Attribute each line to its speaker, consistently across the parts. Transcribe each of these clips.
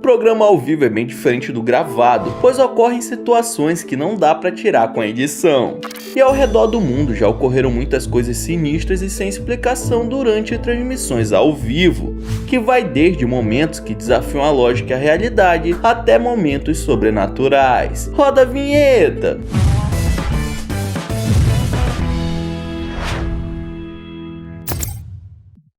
Speaker 1: programa ao vivo é bem diferente do gravado, pois ocorrem situações que não dá pra tirar com a edição. E ao redor do mundo já ocorreram muitas coisas sinistras e sem explicação durante transmissões ao vivo, que vai desde momentos que desafiam a lógica e a realidade, até momentos sobrenaturais. Roda a vinheta!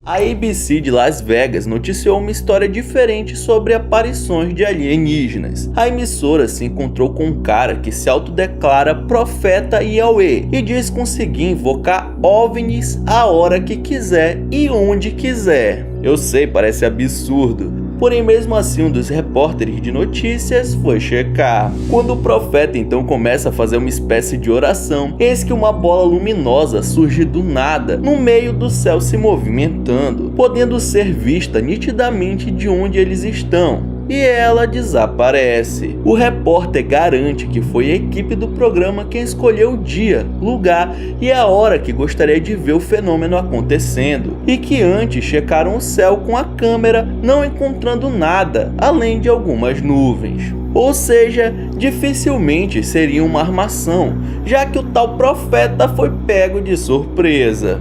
Speaker 1: A ABC de Las Vegas noticiou uma história diferente sobre aparições de alienígenas. A emissora se encontrou com um cara que se autodeclara profeta Yahweh e diz conseguir invocar OVNIs a hora que quiser e onde quiser. Eu sei, parece absurdo. Porém, mesmo assim, um dos repórteres de notícias foi checar. Quando o profeta então começa a fazer uma espécie de oração, eis que uma bola luminosa surge do nada, no meio do céu se movimentando, podendo ser vista nitidamente de onde eles estão. E ela desaparece. O repórter garante que foi a equipe do programa quem escolheu o dia, lugar e a hora que gostaria de ver o fenômeno acontecendo, e que antes checaram o céu com a câmera, não encontrando nada, além de algumas nuvens. Ou seja, dificilmente seria uma armação, já que o tal profeta foi pego de surpresa.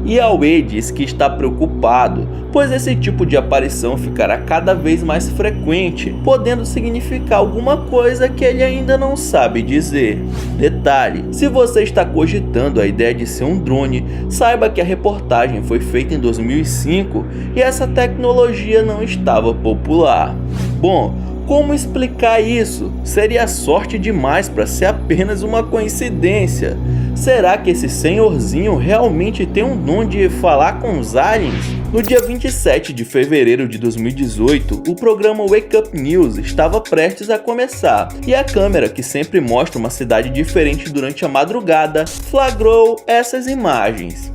Speaker 1: Yahweh diz que está preocupado, pois esse tipo de aparição ficará cada vez mais frequente, podendo significar alguma coisa que ele ainda não sabe dizer. Detalhe, se você está cogitando a ideia de ser um drone, saiba que a reportagem foi feita em 2005 e essa tecnologia não estava popular. Bom, como explicar isso? Seria sorte demais para ser apenas uma coincidência. Será que esse senhorzinho realmente tem um dom de falar com os aliens? No dia 27 de fevereiro de 2018, o programa Wake Up News estava prestes a começar, e a câmera, que sempre mostra uma cidade diferente durante a madrugada, flagrou essas imagens.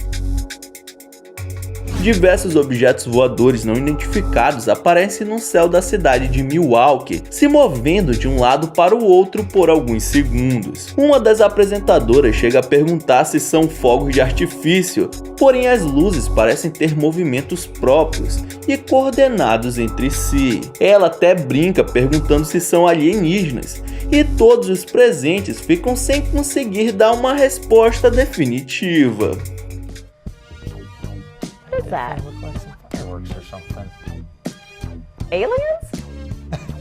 Speaker 1: Diversos objetos voadores não identificados aparecem no céu da cidade de Milwaukee, se movendo de um lado para o outro por alguns segundos. Uma das apresentadoras chega a perguntar se são fogos de artifício, porém as luzes parecem ter movimentos próprios e coordenados entre si. Ela até brinca perguntando se são alienígenas, e todos os presentes ficam sem conseguir dar uma resposta definitiva.
Speaker 2: What is that?
Speaker 3: Fireworks or something.
Speaker 2: Aliens?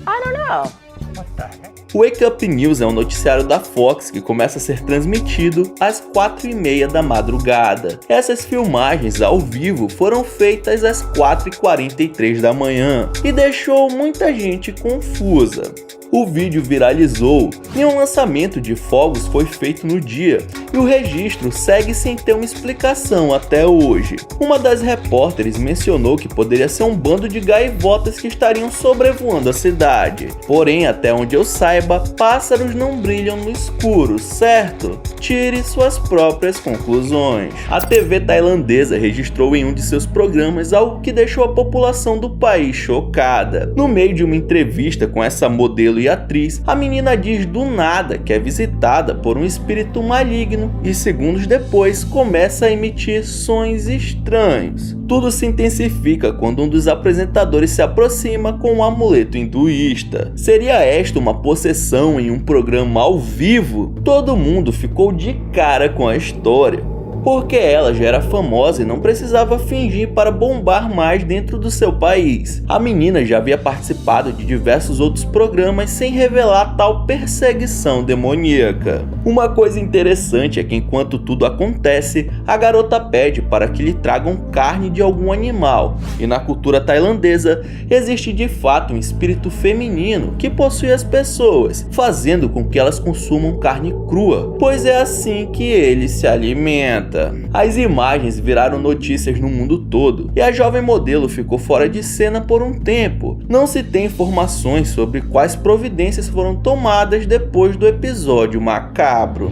Speaker 2: I don't know.
Speaker 3: What the heck?
Speaker 1: O Wake Up News é um noticiário da Fox que começa a ser transmitido às 4h30 da madrugada. Essas filmagens ao vivo foram feitas às 4h43 da manhã e deixou muita gente confusa. O vídeo viralizou e um lançamento de fogos foi feito no dia, e o registro segue sem ter uma explicação até hoje. Uma das repórteres mencionou que poderia ser um bando de gaivotas que estariam sobrevoando a cidade. Porém, até onde eu saiba, pássaros não brilham no escuro, certo? Tire suas próprias conclusões. A TV tailandesa registrou em um de seus programas algo que deixou a população do país chocada. No meio de uma entrevista com essa modelo e atriz, a menina diz do nada que é visitada por um espírito maligno e segundos depois começa a emitir sons estranhos. Tudo se intensifica quando um dos apresentadores se aproxima com um amuleto hinduísta. Seria esta uma possessão em um programa ao vivo? Todo mundo ficou de cara com a história, porque ela já era famosa e não precisava fingir para bombar mais dentro do seu país. A menina já havia participado de diversos outros programas sem revelar tal perseguição demoníaca. Uma coisa interessante é que enquanto tudo acontece, a garota pede para que lhe tragam carne de algum animal, e na cultura tailandesa existe de fato um espírito feminino que possui as pessoas, fazendo com que elas consumam carne crua, pois é assim que ele se alimenta. As imagens viraram notícias no mundo todo e a jovem modelo ficou fora de cena por um tempo. Não se tem informações sobre quais providências foram tomadas depois do episódio macabro.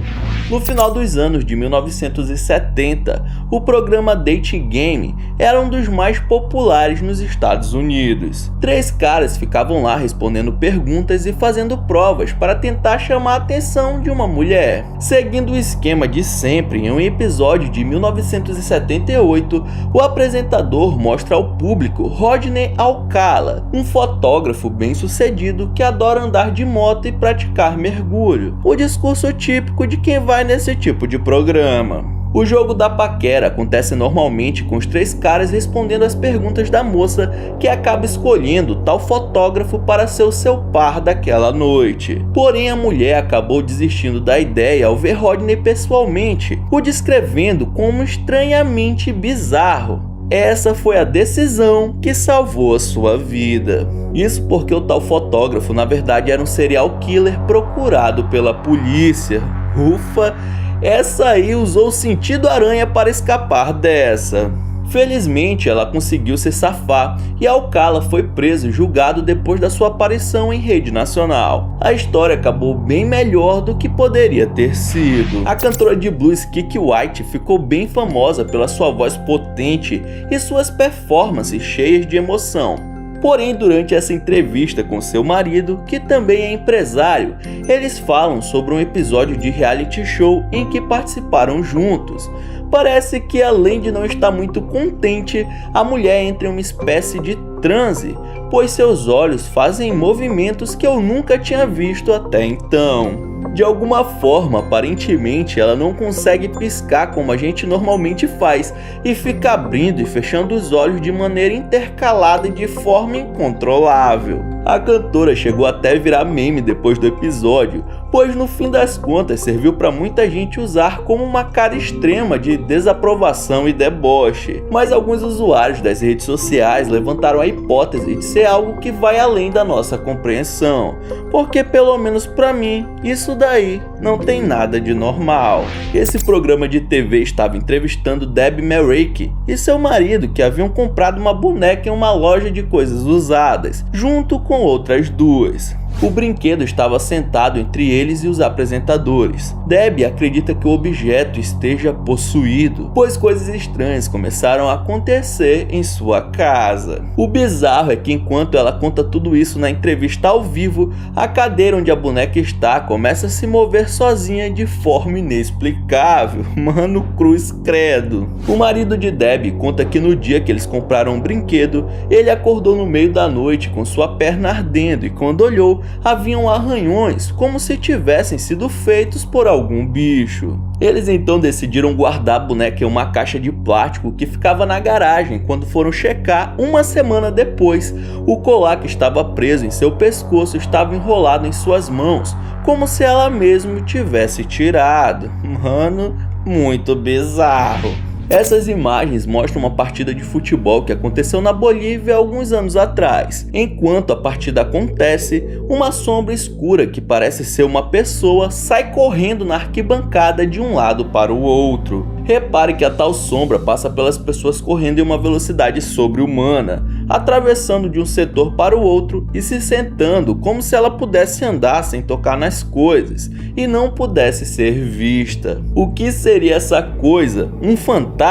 Speaker 1: No final dos anos de 1970, o programa Dating Game era um dos mais populares nos Estados Unidos. 3 caras ficavam lá respondendo perguntas e fazendo provas para tentar chamar a atenção de uma mulher. Seguindo o esquema de sempre, em um episódio de 1978, o apresentador mostra ao público Rodney Alcala, um fotógrafo bem-sucedido que adora andar de moto e praticar mergulho. O discurso típico de quem vai nesse tipo de programa. O jogo da paquera acontece normalmente com os 3 caras respondendo as perguntas da moça, que acaba escolhendo tal fotógrafo para ser o seu par daquela noite. Porém, a mulher acabou desistindo da ideia ao ver Rodney pessoalmente, o descrevendo como estranhamente bizarro. Essa foi a decisão que salvou a sua vida. Isso porque o tal fotógrafo na verdade era um serial killer procurado pela polícia. Ufa, essa aí usou o sentido aranha para escapar dessa. Felizmente ela conseguiu se safar e Alcala foi preso e julgado depois da sua aparição em rede nacional. A história acabou bem melhor do que poderia ter sido. A cantora de blues Kiki White ficou bem famosa pela sua voz potente e suas performances cheias de emoção. Porém, durante essa entrevista com seu marido, que também é empresário, eles falam sobre um episódio de reality show em que participaram juntos. Parece que, além de não estar muito contente, a mulher entra em uma espécie de transe, pois seus olhos fazem movimentos que eu nunca tinha visto até então. De alguma forma, aparentemente, ela não consegue piscar como a gente normalmente faz e fica abrindo e fechando os olhos de maneira intercalada e de forma incontrolável. A cantora chegou até a virar meme depois do episódio, pois no fim das contas serviu para muita gente usar como uma cara extrema de desaprovação e deboche. Mas alguns usuários das redes sociais levantaram a hipótese de ser algo que vai além da nossa compreensão, porque pelo menos para mim, isso daí não tem nada de normal. Esse programa de TV estava entrevistando Debbie Merrick e seu marido, que haviam comprado uma boneca em uma loja de coisas usadas, junto com outras 2. O brinquedo estava sentado entre eles e os apresentadores. Debbie acredita que o objeto esteja possuído, pois coisas estranhas começaram a acontecer em sua casa. O bizarro é que enquanto ela conta tudo isso na entrevista ao vivo, a cadeira onde a boneca está começa a se mover sozinha de forma inexplicável. Mano, cruz credo. O marido de Debbie conta que no dia que eles compraram o brinquedo, ele acordou no meio da noite com sua perna ardendo e quando olhou, haviam arranhões como se tivessem sido feitos por algum bicho. Eles então decidiram guardar a boneca em uma caixa de plástico que ficava na garagem quando foram checar uma semana depois. O colar que estava preso em seu pescoço estava enrolado em suas mãos, como se ela mesma tivesse tirado. Mano, muito bizarro. Essas imagens mostram uma partida de futebol que aconteceu na Bolívia alguns anos atrás. Enquanto a partida acontece, uma sombra escura que parece ser uma pessoa sai correndo na arquibancada de um lado para o outro. Repare que a tal sombra passa pelas pessoas correndo em uma velocidade sobre-humana, atravessando de um setor para o outro e se sentando como se ela pudesse andar sem tocar nas coisas e não pudesse ser vista. O que seria essa coisa? Um fantasma?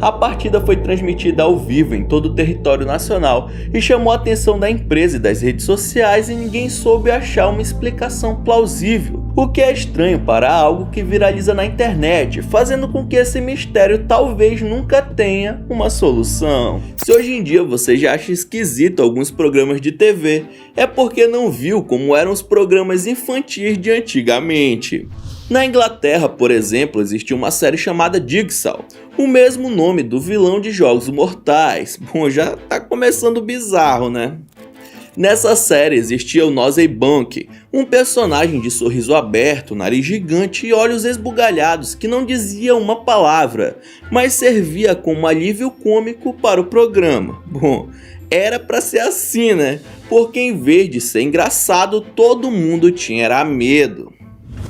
Speaker 1: A partida foi transmitida ao vivo em todo o território nacional e chamou a atenção da empresa e das redes sociais e ninguém soube achar uma explicação plausível. O que é estranho para algo que viraliza na internet, fazendo com que esse mistério talvez nunca tenha uma solução. Se hoje em dia você já acha esquisito alguns programas de TV, é porque não viu como eram os programas infantis de antigamente. Na Inglaterra, por exemplo, existia uma série chamada Jigsaw, o mesmo nome do vilão de Jogos Mortais. Bom, já tá começando bizarro, né? Nessa série existia o Nosey Bunk, um personagem de sorriso aberto, nariz gigante e olhos esbugalhados que não dizia uma palavra, mas servia como alívio cômico para o programa. Bom, era pra ser assim, né? Porque em vez de ser engraçado, todo mundo tinha medo.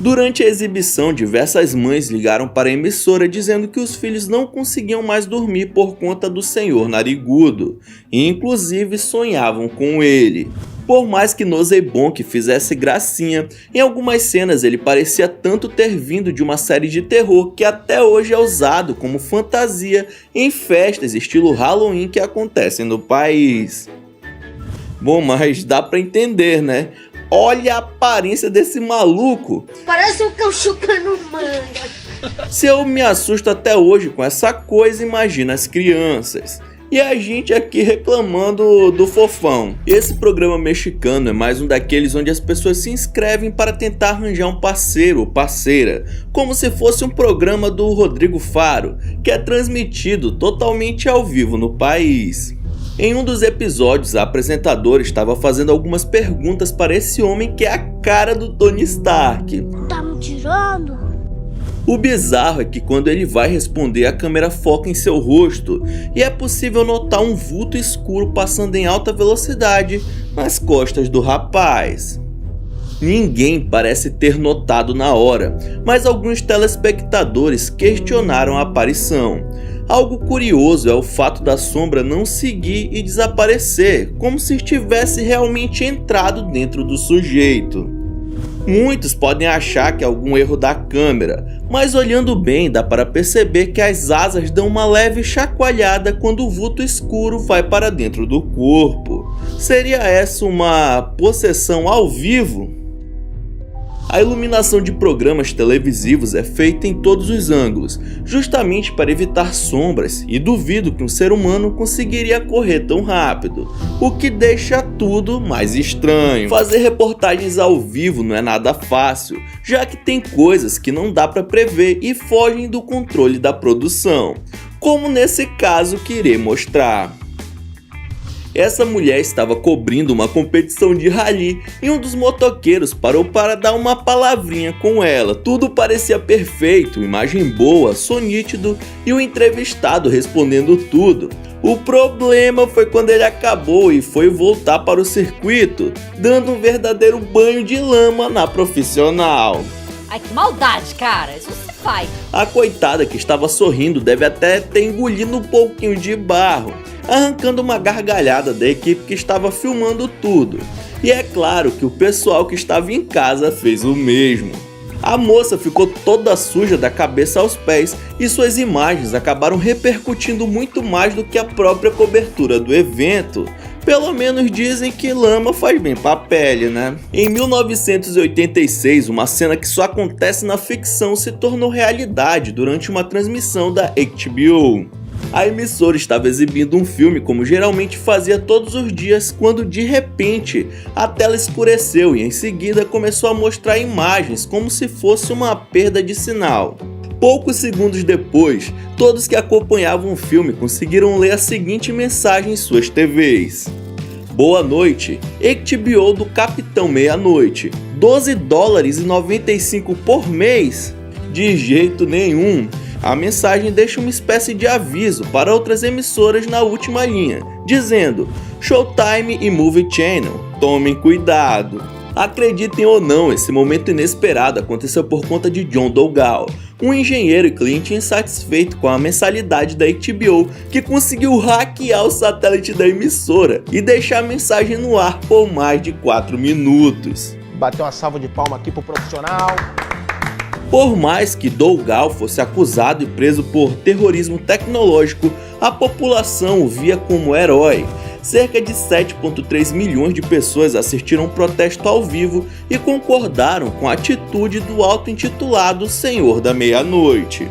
Speaker 1: Durante a exibição, diversas mães ligaram para a emissora dizendo que os filhos não conseguiam mais dormir por conta do senhor narigudo, e inclusive sonhavam com ele. Por mais que Nozebonk fizesse gracinha, em algumas cenas ele parecia tanto ter vindo de uma série de terror que até hoje é usado como fantasia em festas estilo Halloween que acontecem no país. Bom, mas dá pra entender, né? Olha a aparência desse maluco!
Speaker 4: Parece um cão chupando manga.
Speaker 1: Se eu me assusto até hoje com essa coisa, imagina as crianças. E a gente aqui reclamando do fofão. Esse programa mexicano é mais um daqueles onde as pessoas se inscrevem para tentar arranjar um parceiro ou parceira, como se fosse um programa do Rodrigo Faro, que é transmitido totalmente ao vivo no país. Em um dos episódios, a apresentadora estava fazendo algumas perguntas para esse homem que é a cara do Tony Stark.
Speaker 4: Tá me tirando?
Speaker 1: O bizarro é que quando ele vai responder, a câmera foca em seu rosto e é possível notar um vulto escuro passando em alta velocidade nas costas do rapaz. Ninguém parece ter notado na hora, mas alguns telespectadores questionaram a aparição. Algo curioso é o fato da sombra não seguir e desaparecer, como se tivesse realmente entrado dentro do sujeito. Muitos podem achar que é algum erro da câmera, mas olhando bem dá para perceber que as asas dão uma leve chacoalhada quando o vulto escuro vai para dentro do corpo. Seria essa uma possessão ao vivo? A iluminação de programas televisivos é feita em todos os ângulos, justamente para evitar sombras, e duvido que um ser humano conseguiria correr tão rápido, o que deixa tudo mais estranho. Fazer reportagens ao vivo não é nada fácil, já que tem coisas que não dá para prever e fogem do controle da produção, como nesse caso que irei mostrar. Essa mulher estava cobrindo uma competição de rally e um dos motoqueiros parou para dar uma palavrinha com ela. Tudo parecia perfeito, imagem boa, som nítido e o entrevistado respondendo tudo. O problema foi quando ele acabou e foi voltar para o circuito, dando um verdadeiro banho de lama na profissional.
Speaker 5: Ai, que maldade, cara. Isso não se faz.
Speaker 1: A coitada que estava sorrindo deve até ter engolido um pouquinho de barro, arrancando uma gargalhada da equipe que estava filmando tudo. E é claro que o pessoal que estava em casa fez o mesmo. A moça ficou toda suja da cabeça aos pés e suas imagens acabaram repercutindo muito mais do que a própria cobertura do evento. Pelo menos dizem que lama faz bem pra pele, né? Em 1986, uma cena que só acontece na ficção se tornou realidade durante uma transmissão da HBO. A emissora estava exibindo um filme como geralmente fazia todos os dias, quando de repente a tela escureceu e em seguida começou a mostrar imagens como se fosse uma perda de sinal. Poucos segundos depois, todos que acompanhavam o filme conseguiram ler a seguinte mensagem em suas TVs: Boa noite, HBO do Capitão Meia-Noite, $12,95 por mês? De jeito nenhum. A mensagem deixa uma espécie de aviso para outras emissoras na última linha, dizendo: Showtime e Movie Channel, tomem cuidado. Acreditem ou não, esse momento inesperado aconteceu por conta de John Dougal, um engenheiro e cliente insatisfeito com a mensalidade da HBO, que conseguiu hackear o satélite da emissora e deixar a mensagem no ar por mais de 4 minutos.
Speaker 6: Bateu uma salva de palma aqui pro profissional.
Speaker 1: Por mais que Dougal fosse acusado e preso por terrorismo tecnológico, a população o via como herói. Cerca de 7,3 milhões de pessoas assistiram um protesto ao vivo e concordaram com a atitude do auto-intitulado Senhor da Meia-Noite.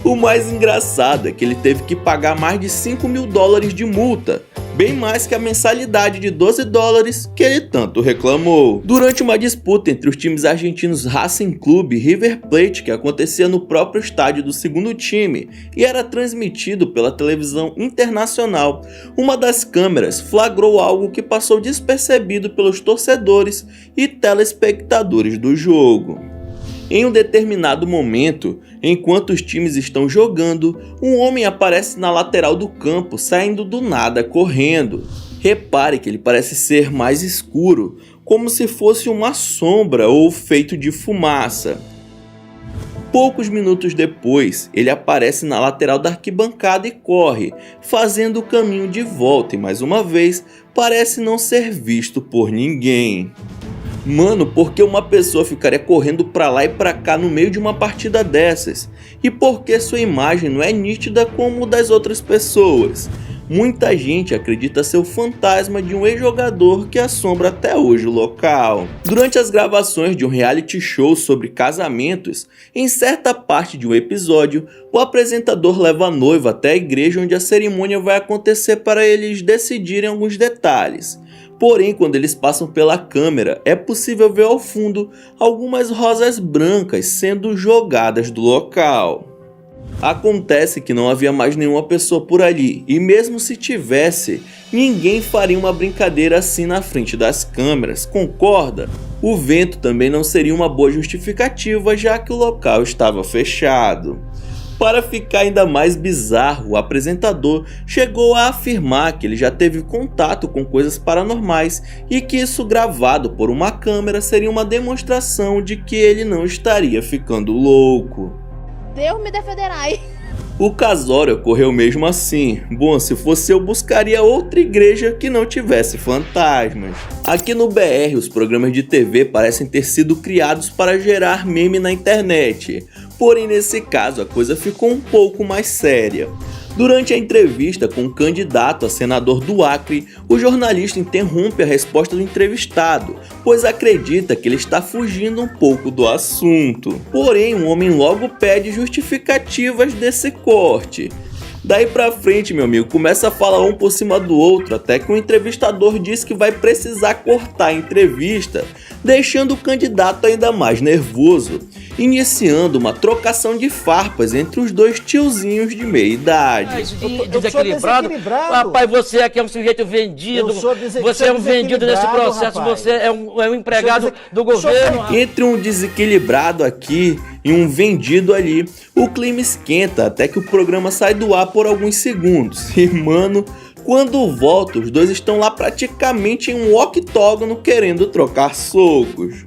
Speaker 1: O mais engraçado é que ele teve que pagar mais de $5 mil de multa, bem mais que a mensalidade de $12 que ele tanto reclamou. Durante uma disputa entre os times argentinos Racing Club e River Plate, que acontecia no próprio estádio do segundo time e era transmitido pela televisão internacional, uma das câmeras flagrou algo que passou despercebido pelos torcedores e telespectadores do jogo. Em um determinado momento, enquanto os times estão jogando, um homem aparece na lateral do campo, saindo do nada correndo. Repare que ele parece ser mais escuro, como se fosse uma sombra ou feito de fumaça. Poucos minutos depois, ele aparece na lateral da arquibancada e corre, fazendo o caminho de volta e mais uma vez parece não ser visto por ninguém. Mano, por que uma pessoa ficaria correndo pra lá e pra cá no meio de uma partida dessas? E por que sua imagem não é nítida como das outras pessoas? Muita gente acredita ser o fantasma de um ex-jogador que assombra até hoje o local. Durante as gravações de um reality show sobre casamentos, em certa parte de um episódio, o apresentador leva a noiva até a igreja onde a cerimônia vai acontecer para eles decidirem alguns detalhes. Porém, quando eles passam pela câmera, é possível ver ao fundo algumas rosas brancas sendo jogadas do local. Acontece que não havia mais nenhuma pessoa por ali, e mesmo se tivesse, ninguém faria uma brincadeira assim na frente das câmeras, concorda? O vento também não seria uma boa justificativa, já que o local estava fechado. Para ficar ainda mais bizarro, o apresentador chegou a afirmar que ele já teve contato com coisas paranormais e que isso gravado por uma câmera seria uma demonstração de que ele não estaria ficando louco.
Speaker 7: Deus me defenderai.
Speaker 1: O casório ocorreu mesmo assim. Bom, se fosse eu buscaria outra igreja que não tivesse fantasmas. Aqui no BR, os programas de TV parecem ter sido criados para gerar meme na internet. Porém, nesse caso, a coisa ficou um pouco mais séria. Durante a entrevista com um candidato a senador do Acre, o jornalista interrompe a resposta do entrevistado, pois acredita que ele está fugindo um pouco do assunto. Porém, o homem logo pede justificativas desse corte. Daí pra frente, meu amigo, começa a falar um por cima do outro, até que o entrevistador diz que vai precisar cortar a entrevista, deixando o candidato ainda mais nervoso, iniciando uma trocação de farpas entre os dois tiozinhos de meia idade.
Speaker 8: Desequilibrado? Rapaz, você aqui é um sujeito vendido, você é um vendido nesse processo, rapaz. Você é um empregado do governo.
Speaker 1: Entre um desequilibrado aqui e um vendido ali, o clima esquenta até que o programa sai do ar por alguns segundos. E mano, quando volta, os dois estão lá praticamente em um octógono querendo trocar socos.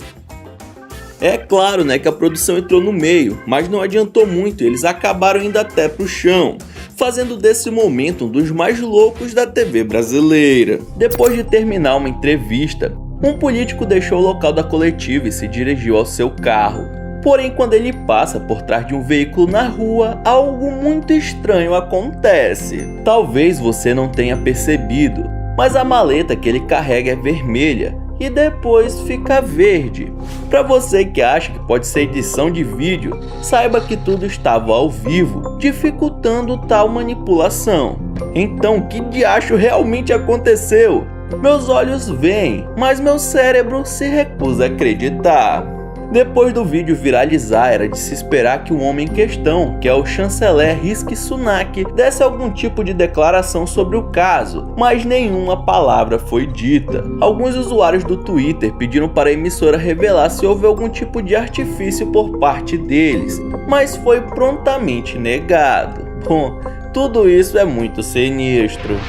Speaker 1: É claro, né, que a produção entrou no meio, mas não adiantou muito, eles acabaram indo até pro chão, fazendo desse momento um dos mais loucos da TV brasileira. Depois de terminar uma entrevista, um político deixou o local da coletiva e se dirigiu ao seu carro. Porém, quando ele passa por trás de um veículo na rua, algo muito estranho acontece. Talvez você não tenha percebido, mas a maleta que ele carrega é vermelha e depois fica verde. Para você que acha que pode ser edição de vídeo, saiba que tudo estava ao vivo, dificultando tal manipulação. Então, o que diacho realmente aconteceu? Meus olhos veem, mas meu cérebro se recusa a acreditar. Depois do vídeo viralizar, era de se esperar que o homem em questão, que é o chanceler Rishi Sunak, desse algum tipo de declaração sobre o caso, mas nenhuma palavra foi dita. Alguns usuários do Twitter pediram para a emissora revelar se houve algum tipo de artifício por parte deles, mas foi prontamente negado. Bom, tudo isso é muito sinistro.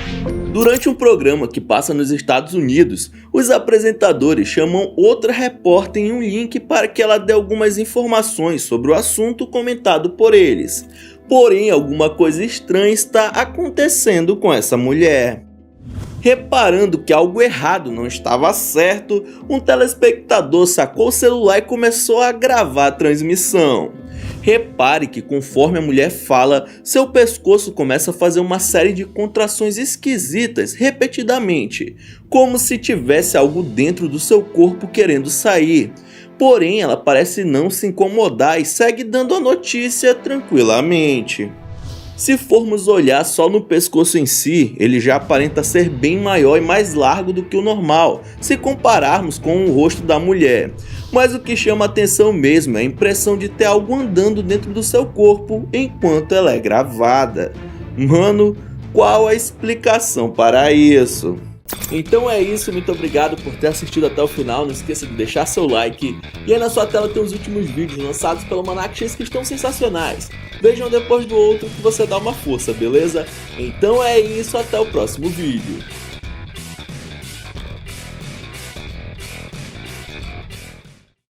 Speaker 1: Durante um programa que passa nos Estados Unidos, os apresentadores chamam outra repórter em um link para que ela dê algumas informações sobre o assunto comentado por eles. Porém, alguma coisa estranha está acontecendo com essa mulher. Reparando que algo errado não estava certo, um telespectador sacou o celular e começou a gravar a transmissão. Repare que conforme a mulher fala, seu pescoço começa a fazer uma série de contrações esquisitas repetidamente, como se tivesse algo dentro do seu corpo querendo sair. Porém, ela parece não se incomodar e segue dando a notícia tranquilamente. Se formos olhar só no pescoço em si, ele já aparenta ser bem maior e mais largo do que o normal, se compararmos com o rosto da mulher. Mas o que chama atenção mesmo é a impressão de ter algo andando dentro do seu corpo enquanto ela é gravada. Mano, qual a explicação para isso? Então é isso, muito obrigado por ter assistido até o final, não esqueça de deixar seu like. E aí na sua tela tem os últimos vídeos lançados pelo Almanac X que estão sensacionais. Vejam depois do outro que você dá uma força, beleza? Então é isso, até o próximo vídeo.